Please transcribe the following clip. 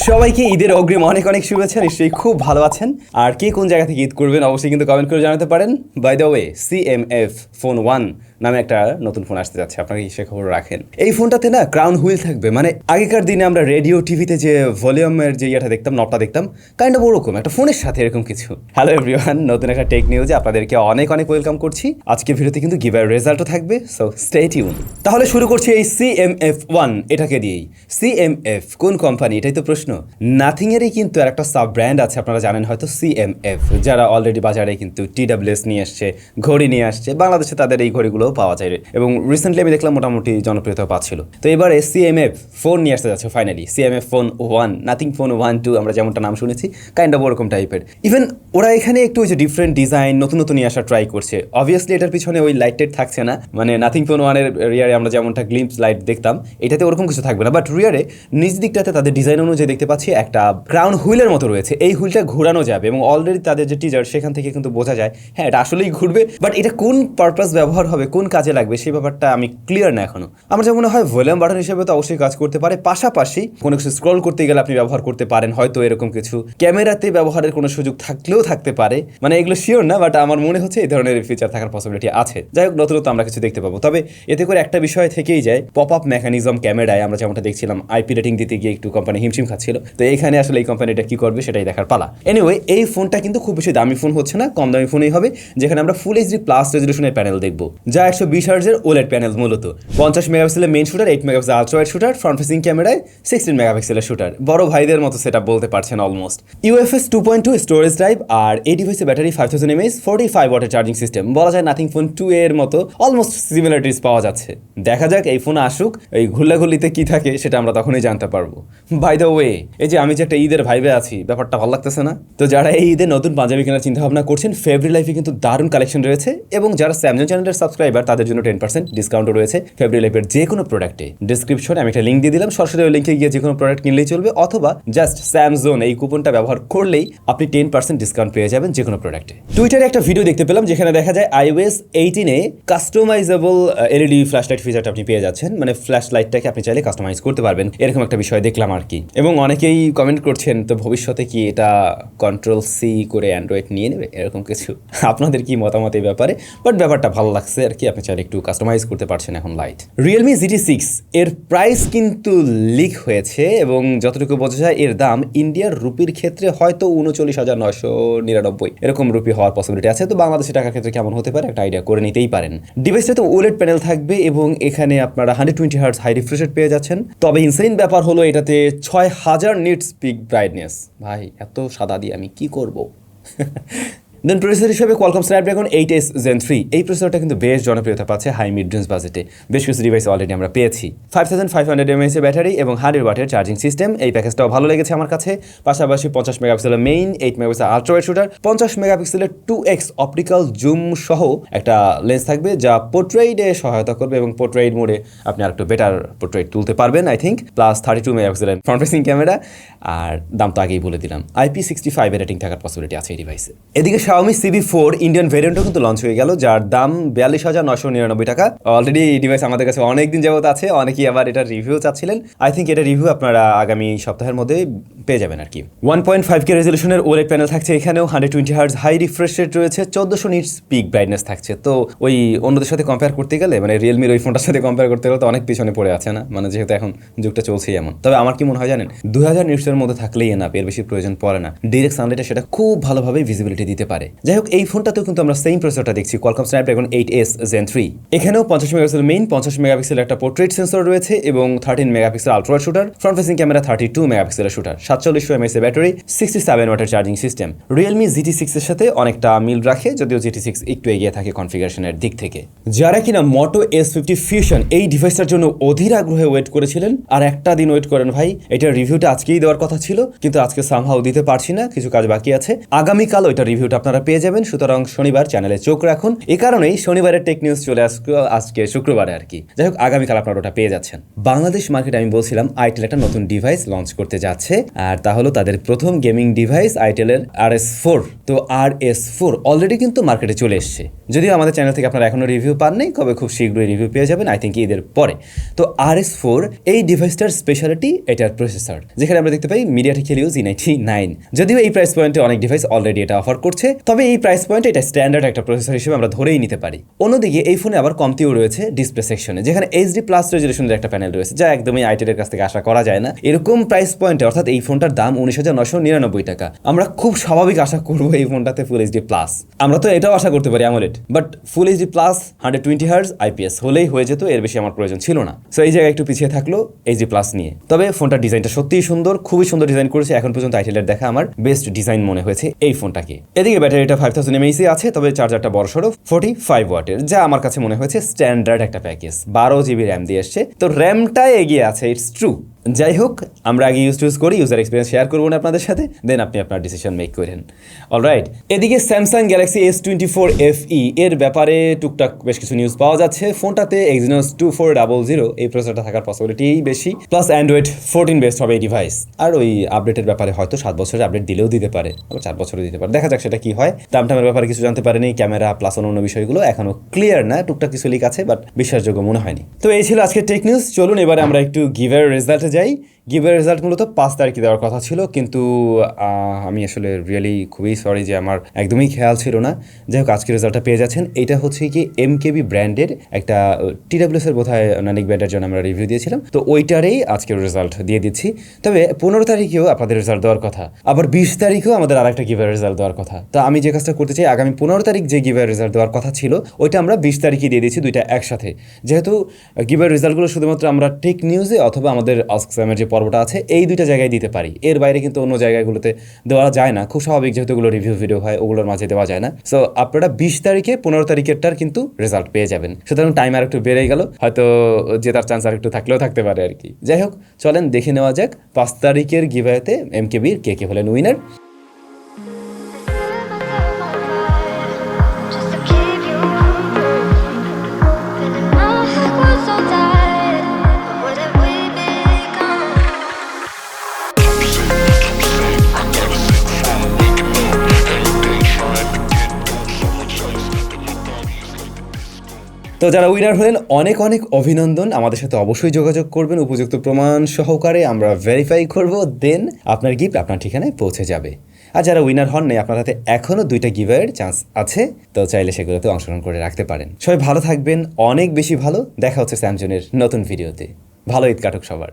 সবাইকে ঈদের অগ্রিম অনেক অনেক শুভেচ্ছা। নিশ্চয়ই খুব ভালো আছেন। আর কে কোন জায়গা থেকে ঈদ করবেন অবশ্যই কিন্তু কমেন্ট করে জানাতে পারেন। By the way, CMF phone 1 নামে একটা নতুন ফোন আসতে যাচ্ছে, আপনারা কি সে খবর রাখেন? এই ফোনটাতে না ক্রাউন হুইল থাকবে, মানে আগেকার দিনে আমরা রেডিও টিভিতে যে ভলিউমের যে ইয়েটা দেখতাম, নবটা দেখতাম, কাইন্ড অফ ওরকম একটা ফোনের সাথে এরকম কিছু। হ্যালো এভরিওয়ান, নতুন একটা টেক নিউজে আপনাদেরকে অনেক অনেক ওয়েলকাম করছি। আজকের ভিডিওতে কিন্তু গিভঅ্যাওয়ে রেজাল্টও থাকবে, সো স্টে টিউন। তাহলে শুরু করছি এই CMF 1 এটাকে দিয়েই। CMF কোন কোম্পানি, এটাই তো প্রশ্ন। নাথিং এরই কিন্তু আর একটা সাব ব্র্যান্ড আছে, আপনারা জানেন হয়তো, CMF, যারা অলরেডি বাজারে কিন্তু TWS নিয়ে আসছে, ঘড়ি নিয়ে আসছে। বাংলাদেশে তাদের এই ঘড়িগুলোও পাওয়া যায় এবং রিসেন্টলি আমি দেখলাম মোটামুটি জনপ্রিয়তা পাচ্ছিল। তো এবারে CMF ফোন নিয়ে আসতে যাচ্ছে finally. CMF phone 1, nothing phone 1, 2 আমরা যেমনটা নাম শুনেছি, কাইন্ড অফ ওরকম টাইপের। ইভেন ওরা এখানে একটু ওই যে ডিফারেন্ট ডিজাইন নতুন নতুন নিয়ে আসার ট্রাই করছে। অবভিয়াসলি এটার পিছনে ওই লাইটেড থাকছে না, মানে নাথিং ফোন 1-এর রিয়ারে আমরা যেমনটা গ্লিম্পস লাইট দেখতাম, এটাতে ওরকম কিছু থাকবে না। বাট রিয়ারে নিজ দিকটাতে তাদের ডিজাইন অনুযায়ী দেখতে পাচ্ছি একটা ক্রাউন হুইলের মতো রয়েছে। এই হুইলটা ঘোরানো যাবে এবং অলরেডি তাদের যে টিজার সেখান থেকে কিন্তু বোঝা যায় হ্যাঁ এটা আসলেই ঘুরবে। বাট এটা কোন পারপাস ব্যবহার হবে, কোন কাজে লাগবে, সেই ব্যাপারটা আমি ক্লিয়ার না এখনো। আমার যেমন হয় ভলিউম বাটন হিসেবে তো অবশ্যই কাজ করতে পারে, পাশাপাশি কোনো কিছু স্ক্রল করতে গেলে আপনি ব্যবহার করতে পারেন হয়তো এরকম কিছু। ক্যামেরাতে ব্যবহারের কোনো সুযোগ থাকলেও থাকতে পারে, মানে এগুলো শিওর না, বাট আমার মনে হচ্ছে এই ধরনের ফিচার থাকার পসিবিলিটি আছে। যাই হোক, নতুন আমরা কিছু দেখতে পাবো। তবে এতে করে একটা বিষয় থেকেই যায়, পপ আপ মেকানিজম ক্যামেরায় আমরা যেমনটা দেখছিলাম, IP রেটিং দিতে গিয়ে একটু কোম্পানি হিমশিম খাচ্ছিল। তো এইখানে আসলে এই কোম্পানিটা কি করবে সেটাই দেখার পালা। এনিওয়ে, এই ফোনটা কিন্তু খুব বেশি দামি ফোন হচ্ছে না, কম দামি ফোনই হবে, যেখানে আমরা ফুল HD প্লাস রেজলিউশনের প্যানেল দেখবো, যা 120 হার্টজের OLED প্যানেল। মূলত 50 মেগাপিক্সেলের main shooter, 8 megapixel ultra wide shooter, front facing ক্যামেরায় 16 মেগাপিক্সেলের শুটার। বড় ভাইদের মতো সেটআপ বলতে পারছেন অলমোস্ট। UFS 2.2 স্টোরেজ টাইপ, আর এই ডিভাইসে ব্যাটারি 5000 mAh, 45 ওয়াটের চার্জিং সিস্টেম। বলা যায় নাথিং ফোন 2 এর মতো অলমোস্ট সিমিলারিটিস পাওয়া যাচ্ছে। দেখা যাক এই ফোন আসুক, এই ঘুল্লাঘুল্লিতে কি থাকে সেটা আমরা তখনই জানতে পারবো। বাই দ্য ওয়ে, এই যে আমি যে একটা ঈদের ভাইবে আছি, ব্যাপারটা ভালো লাগতেছে না? তো যারা এই ঈদে নতুন পাঞ্জাবি কেনার চিন্তা ভাবনা করছেন, ফেব্রি লাইফে কিন্তু দারুণ কালেকশন রয়েছে, এবং যারা SamZone চ্যানেলের সাবস্ক্রাইবার তাদের জন্য 10% ডিসকাউন্টও রয়েছে ফেব্রি লাইফের যে কোনো প্রোডাক্টে। ডিসক্রিপশনে আমি একটা লিঙ্ক দিয়ে দিলাম, সরাসরি ওই লিঙ্কে গিয়ে যে কোনো প্রোডাক্ট কিনলেই চলবে, অথবা জাস্ট SamZone এই কুপনটা ব্যবহার করলেই আপনি 10% ডিসকাউন্ট পেয়ে যাবেন যে কোনো প্রোডাক্টে। টুইটারে একটা ভিডিও দেখতে পেলাম যেখানে দেখা যায় iOS 18-এ কাস্টমাইজেবল LED ফ্ল্যাশ লাইট ফিচারটা আপনি পেয়ে যাচ্ছেন, মানে ফ্ল্যাশ লাইটটাকে আপনি চাইলে কাস্টমাইজ করতে পারবেন, এরকম একটা বিষয় দেখলাম আর কি। এবং অনেকেই কমেন্ট করছেন, তো ভবিষ্যতে কি এটা Ctrl+C করে অ্যান্ড্রয়েড নিয়ে নেবে, এরকম কিছু। আপনাদের কি মতামত এই ব্যাপারে? বাট ব্যাপারটা ভালো লাগছে আর কি, আপনি চাইলে একটু কাস্টমাইজ করতে পারছেন এখন লাইট। Realme GT6 এর প্রাইস কিন্তু লিক হয়েছে, এবং যতটুকু বোঝা যায় এর দাম ইন্ডিয়ার রুপির ক্ষেত্রে হয়তো 39,999 এরকম রুপি হওয়ার পসিবিলিটি আছে। তো বাংলাদেশি টাকার ক্ষেত্রে কেমন হতে পারে একটা আইডিয়া করে নিতেই পারেন। ডিভাইসটাতে OLED প্যানেল থাকবে, এবং এখানে আপনারা 120 হার্টজ হাই রিফ্রেশ রেট পেয়ে যাচ্ছেন। তবে ইনসেইন ব্যাপার হলো এটাতে 6000 নিটস পিক ব্রাইটনেস। ভাই এত সাদা দিয়ে আমি কি করব? দেন প্রসেসর হিসেবে Qualcomm Snapdragon 8s Gen 3, এই প্রসেসরটা কিন্তু বেশ জনপ্রিয়তা পাচ্ছে হাই মিড রেঞ্জ বাজেটে। বেশ কিছু ডিভাইস অলরেডি আমরা পেয়েছি। 5500 mAh ব্যাটারি এবং 100 ওয়াটের চার্জিং সিস্টেম, এই প্যাকেজটাও ভালো লেগেছে আমার কাছে। পাশাপাশি 50 মেগাপিক্সেলের main, 8 megapixel ultra wide shooter, 50 মেগাপিক্সেলের 2x অপটিক্যাল জুম সহ একটা লেন্স থাকবে, যা পোর্ট্রেইটে সহায়তা করবে, এবং পোর্ট্রেইট মোডে আপনি আর একটু বেটার পোর্ট্রেইট তুলতে পারবেন আই থিঙ্ক। প্লাস 32 মেগাপিক্সেলের ফ্রন্ট ফেসিং ক্যামেরা, আর দাম তো আগেই বলে দিলাম, IP65 রেটিং থাকার পসিবিলিটি আছে এই ডিভাইসে। এদিকে Xiaomi CB4 ইন্ডিয়ান ভেরিয়েন্টও কিন্তু লঞ্চ হয়ে গেল, যার দাম 42,999 টাকা। অলরেডি এই ডিভাইস আমাদের কাছে অনেকদিন যাবত আছে, অনেকেই আবার এটা রিভিউ চাচ্ছিলেন। আই থিঙ্ক এটা রিভিউ আপনারা আগামী সপ্তাহের মধ্যে পেয়ে যাবেন আর কি। 1.5K রেজলিউশনের OLED প্যানেল থাকছে এখানেও, 120 হার্টজ হাই রিফ্রেশ রেট রয়েছে, 1400 নিটস পিক ব্রাইটনেস থাকছে। তো ওই অন্যদের সাথে কম্পেয়ার করতে গেলে, মানে রিয়েলমির ওই ফোনটার সাথে কম্পেয়ার করতে গেলে তো অনেক পিছনে পড়ে আছে না, মানে যেহেতু এখন যুগটা চলছেই এমন। তবে আমার কি মনে হয় জানেন, 2000 নিটসের মধ্যে থাকলেই না, এর বেশি প্রয়োজন পড়ে না। ডিরেক্ট সানলাইটে সেটা খুব ভালোভাবে ভিজিবিলিটি দিতে পারে। যাই হোক, এই ফোনটাতেও কিন্তু আমরা সেম প্রসেসরটা দেখছি, Qualcomm Snapdragon 8s Gen 3। এখানেও 50 মেগাপিক্সেল মেইন, 50 মেগাপিক্সেল একটা পোর্ট্রেট সেন্সর রয়েছে, এবং 13 megapixel ultra wide shooter, front facing camera 32 মেগাপিক্সেলের শুটার, 4700 mAh ব্যাটারি, 67 ওয়াটের চার্জিং সিস্টেম। Realme GT6 এর সাথে অনেকটা মিল রাখে, যদিও GT6 একটু এগিয়ে থাকে কনফিগারেশনের দিক থেকে। যারা কিনা Moto S50 Fusion এই ডিভাইসটার জন্য অধীর আগ্রহে ওয়েট করেছিলেন, আর একটা দিন ওয়েট করেন ভাই, এটার রিভিউটা আজকেই দেওয়ার কথা ছিল, কিন্তু আজকে সামহাউ দিতে পারছি না, কিছু কাজ বাকি আছে। আগামীকাল ওইটা রিভিউটা আপনারা পেয়ে যাবেন, সুতরাং শনিবার চ্যানেলে চোখ রাখুন। এই কারণেই শনিবারের টেক নিউজ চলে আসবে আজকে শুক্রবারে আর কি। যাই হোক, আগামীকাল আপনারা ওটা পেয়ে যাচ্ছেন। বাংলাদেশ মার্কেটে আমি বলছিলাম itel একটা নতুন ডিভাইস লঞ্চ করতে যাচ্ছে, আর তা হলো তাদের প্রথম গেমিং ডিভাইস itel এর RS4। তো RS4 অলরেডি কিন্তু মার্কেটে চলে এসছে। যদিও আমাদের চ্যানেল থেকে আপনারা এখনো রিভিউ পান নাই, তবে খুব শীঘ্রই রিভিউ পেয়ে যাবেন আই থিঙ্ক ঈদের পরে। তো RS4 এই ডিভাইসটার স্পেশালিটি এটার প্রসেসর, যেখানে আমরা দেখতে পাই মিডিয়াটেক হিলিও Z99। যদিও এই প্রাইস পয়েন্টে অনেক ডিভাইস অলরেডি এটা অফার করছে, তবে এই প্রাইস পয়েন্টে এটা স্ট্যান্ডার্ড একটা প্রসেসর হিসেবে আমরা ধরেই নিতে পারি। অন্যদিকে এই ফোনে আবার কমতিও রয়েছে ডিসপ্লে সেকশনে, যেখানে HD+ রেজুলেশনের একটা প্যানেল রয়েছে, যা একদমই আইটেলের কাছ থেকে আশা করা যায় না এরকম প্রাইস পয়েন্টে। অর্থাৎ এই ফোনটার দাম 19,999 টাকা। আমরা খুব স্বাভাবিক আশা করবো এই ফোনটাতে ফুল HD+। আমরা তো এটাও আশা করতে পারি AMOLED, but full HD+ 120 Hz IPS হলেই হয়ে যেত, এর বেশি আমার প্রয়োজন ছিল না। সো এই জায়গায় একটু পিছিয়ে থাকলো HD+ নিয়ে। তবে ফোনটার ডিজাইনটা সত্যিই সুন্দর, খুবই সুন্দর ডিজাইন করেছে। এখন পর্যন্ত আইটেলের দেখা আমার বেস্ট ডিজাইন মনে হয়েছে এই ফোনটাকে। এদিকে ব্যাটারিটা 5000 mAh আছে, তবে চার্জারটা বড়সড় 45 ওয়াটের, যা আমার কাছে মনে হয়েছে স্ট্যান্ডার্ড একটা প্যাকেজ। 12 GB র্যাম দিয়ে এসছে, তো র্যামটা এগিয়ে আছে, ইটস ট্রু। যাই হোক, আমরা আগে ইউজ করি, ইউজার এক্সপিরিয়েন্স শেয়ার করবো না আপনাদের সাথে, দেন আপনি আপনার ডিসিশন মেক করেন। অলরাইট, এদিকে স্যামসাং গ্যালাক্সি S24 FE এর ব্যাপারে টুকটাক বেশ কিছু নিউজ পাওয়া যাচ্ছে। ফোনটাতে Exynos 2400 এই প্রসেসরটা থাকার পসিবিলিটি বেশি, প্লাস Android 14 বেসড হবে এই ডিভাইস। আর ওই আপডেটের ব্যাপারে হয়তো 7 বছরের আপডেট দিলেও দিতে পারে, আবার 4 বছরও দিতে পারে, দেখা যাক সেটা কি হয়। দামটামের ব্যাপারে কিছু জানতে পারেনি, ক্যামেরা প্লাস অন্য বিষয়গুলো এখনো ক্লিয়ার না, টুকটাক কিছু লিক আছে, বাট বিশ্বাসযোগ্য মনে হয়নি। তো এই ছিল আজকে টেক নিউজ। চলুন এবারে আমরা একটু গিভের রেজাল্টে যাই। গিভের রেজাল্ট মূলত 5 তারিখে দেওয়ার কথা ছিল, কিন্তু আমি আসলে রিয়েলি খুবই সরি যে আমার একদমই খেয়াল ছিল না। যাই হোক, আজকে রেজাল্টটা পেয়ে যাচ্ছেন। এটা হচ্ছে কি MKB ব্র্যান্ডের একটা TWS এর বোধহয় নানিক ব্র্যান্ডের জন্য আমরা রিভিউ দিয়েছিলাম, তো ওইটারেই আজকের রেজাল্ট দিয়ে দিচ্ছি। তবে 15 তারিখেও আপনাদের রেজাল্ট দেওয়ার কথা, আবার 20 তারিখেও আমাদের আর একটা গিভের রেজাল্ট দেওয়ার কথা। তো আমি যে কাজটা করতে চাই, আগামী 15 তারিখ যে গিভের রেজাল্ট দেওয়ার কথা ছিল ওইটা আমরা 20 তারিখে দিয়ে দিচ্ছি, দুইটা একসাথে। যেহেতু গিভের রেজাল্টগুলো শুধুমাত্র আমরা টেক নিউজে অথবা আমাদের আস্ক স্যামের যে পর্বটা আছে এই দুইটা জায়গায় দিতে পারি, এর বাইরে কিন্তু অন্য জায়গাগুলোতে দেওয়া যায় না। খুব স্বাভাবিক, যেহেতু ওগুলো রিভিউ ভিডিও হয়, ওগুলোর মাঝে দেওয়া যায় না। সো আপনারা 20 তারিখে 15 তারিখেরটার কিন্তু রেজাল্ট পেয়ে যাবেন। সুতরাং টাইম আর একটু বেড়ে গেল, হয়তো জেতার চান্স আর একটু থাকলেও থাকতে পারে আর কি। যাই হোক, চলেন দেখে নেওয়া যাক 5 তারিখের গিভওয়েতে MKBর কে হলেন উইনার। তো যারা উইনার হলেন অনেক অনেক অভিনন্দন। আমাদের সাথে অবশ্যই যোগাযোগ করবেন, উপযুক্ত প্রমাণ সহকারে আমরা ভেরিফাই করব, দেন আপনার গিফট আপনার ঠিকানায় পৌঁছে যাবে। আর যারা উইনার হন নাই, আপনার হাতে এখনও 2টা গিভওয়ের চান্স আছে, তো চাইলে সেগুলোতে অংশগ্রহণ করে রাখতে পারেন। সবাই ভালো থাকবেন, অনেক বেশি ভালো। দেখা হচ্ছে স্যামজনের নতুন ভিডিওতে। ভালো ঈদ কাটুক সবার।